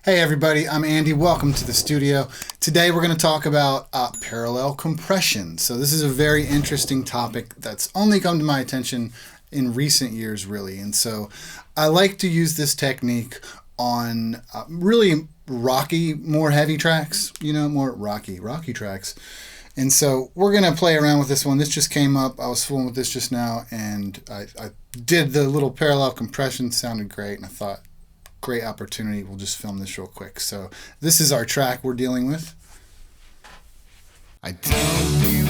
Hey everybody, I'm Andy. Welcome to the studio. Today we're going to talk about parallel compression. So this is a very interesting topic that's only come to my attention in recent years, really. And so I like to use this technique on really rocky, more heavy tracks, more rocky tracks. And so we're going to play around with this one. This just came up. I was fooling with this just now, and I did the little parallel compression. Sounded great, and I thought, great opportunity. We'll just film this real quick. So this is our track we're dealing with. I don't believe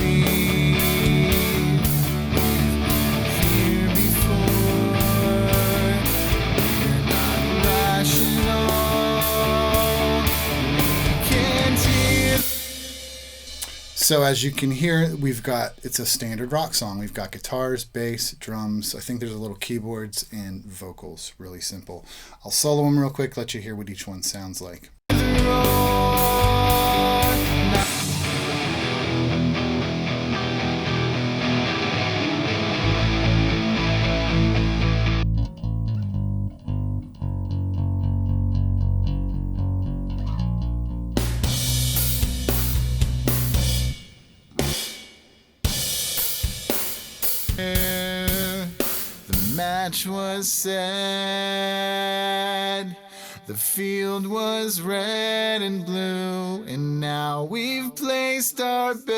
here before. You're not rational. Can't hear. So as you can hear, it's a standard rock song. We've got guitars, bass, drums. I think there's a little keyboards and vocals. Really simple. I'll solo them real quick, let you hear what each one sounds like. The match was sad, the field was red and blue, and now we've placed our bets.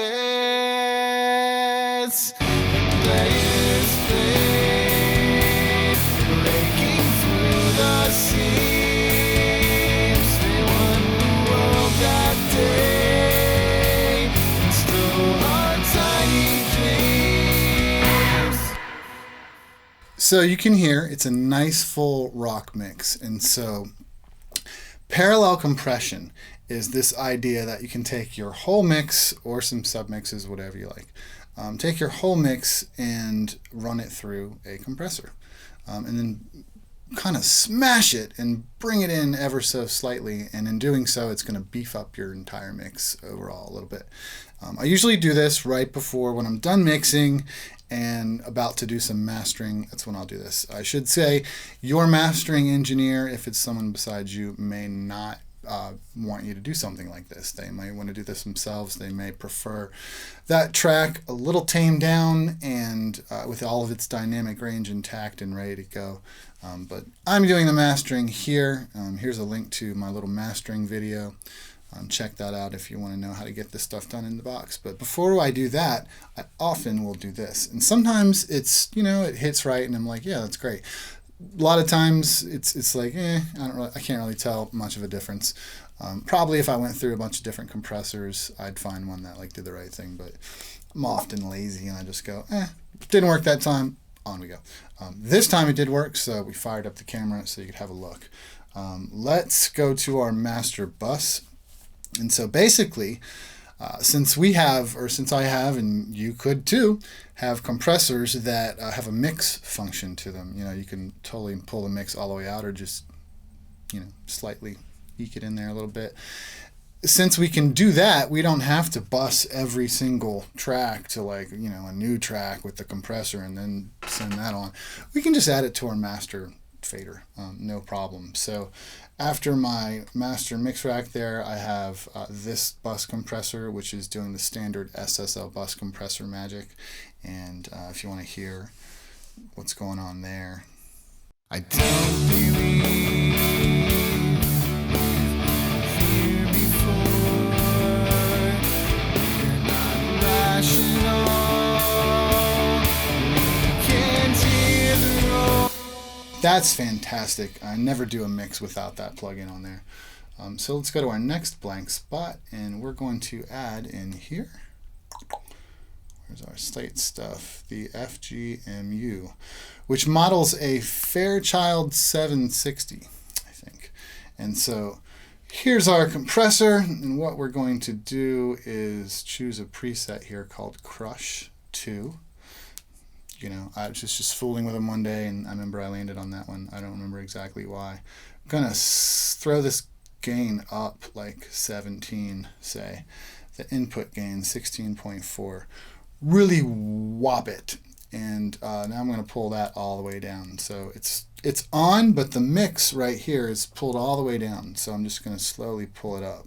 Players played, breaking through the seams. They won the world that day and stole our tiny dreams. So you can hear it's a nice full rock mix. And so parallel compression is this idea that you can take your whole mix or some submixes, whatever you like. Take your whole mix and run it through a compressor. And then kind of smash it and bring it in ever so slightly. And in doing so, it's going to beef up your entire mix overall a little bit. I usually do this right before when I'm done mixing and about to do some mastering. That's when I'll do this. I should say your mastering engineer, if it's someone besides you, may not want you to do something like this. They might want to do this themselves. They may prefer that track a little tamed down and with all of its dynamic range intact and ready to go. But I'm doing the mastering here. Here's a link to my little mastering video. Check that out if you want to know how to get this stuff done in the box. But before I do that, I often will do this. And sometimes it's, it hits right and I'm like, yeah, that's great. A lot of times it's like, I can't really tell much of a difference. Probably if I went through a bunch of different compressors, I'd find one that did the right thing. But I'm often lazy and I just go, didn't work that time. On we go. This time it did work, so we fired up the camera so you could have a look. Let's go to our master bus. And so basically, since I have, and you could too, have compressors that have a mix function to them. You can totally pull the mix all the way out or just, slightly eke it in there a little bit. Since we can do that, we don't have to bus every single track to a new track with the compressor and then send that on. We can just add it to our master fader, no problem. So after my master mix rack there, I have this bus compressor, which is doing the standard SSL bus compressor magic. And if you want to hear what's going on there, I don't believe here before. You're not rational. Can't hear the roar. That's fantastic. I never do a mix without that plugin on there. So let's go to our next blank spot, and we're going to add in here. Here's our Slate stuff, the FG-MU, which models a Fairchild 760, I think. And so here's our compressor, and what we're going to do is choose a preset here called Crush 2. I was just fooling with them one day, and I remember I landed on that one. I don't remember exactly why. I'm going to throw this gain up like 17, say. The input gain, 16.4. Really whop it. And now I'm going to pull that all the way down. So it's it's on, but the mix right here is pulled all the way down. So I'm just going to slowly pull it up.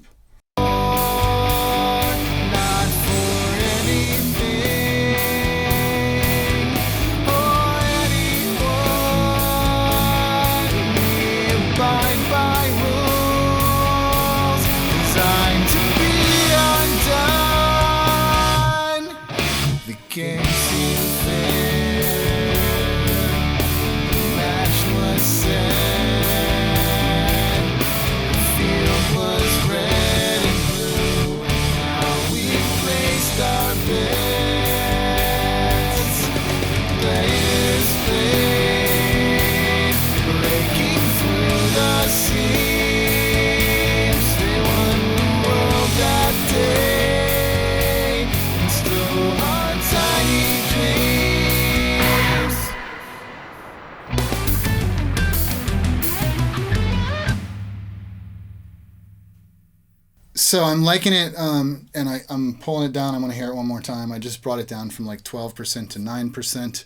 So I'm liking it, and I'm pulling it down. I'm going to hear it one more time. I just brought it down from like 12% to 9%,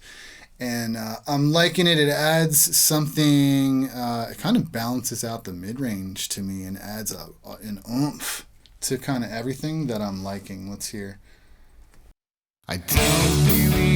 and I'm liking it. It adds something, it kind of balances out the mid-range to me and adds an oomph to kind of everything that I'm liking. Let's hear. I don't believe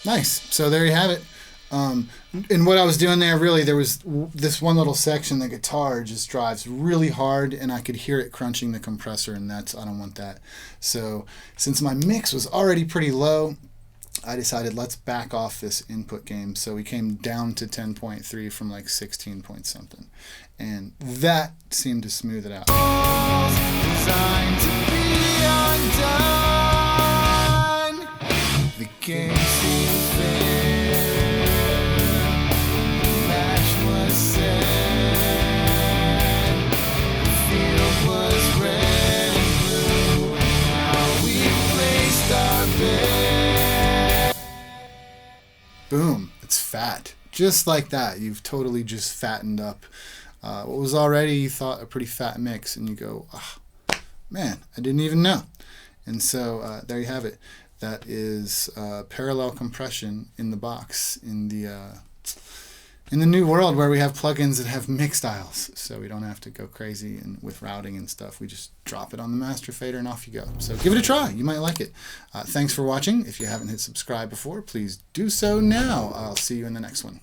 Nice. So there you have it. And what I was doing there, really, there was this one little section, the guitar just drives really hard, and I could hear it crunching the compressor, and I don't want that. So since my mix was already pretty low, I decided let's back off this input gain. So we came down to 10.3 from like 16 point something. And that seemed to smooth it out. Designed to be undone. The game seemed fair. The match was set. The field was red and blue. And now we placed our bet. Boom. It's fat. Just like that. You've totally just fattened up what was already, you thought, a pretty fat mix. And you go, oh, man, I didn't even know. And so there you have it. That is parallel compression in the box in the new world where we have plugins that have mix styles, so we don't have to go crazy and with routing and stuff. We just drop it on the master fader and off you go. So give it a try. You might like it. Thanks for watching. If you haven't hit subscribe before, please do so now. I'll see you in the next one.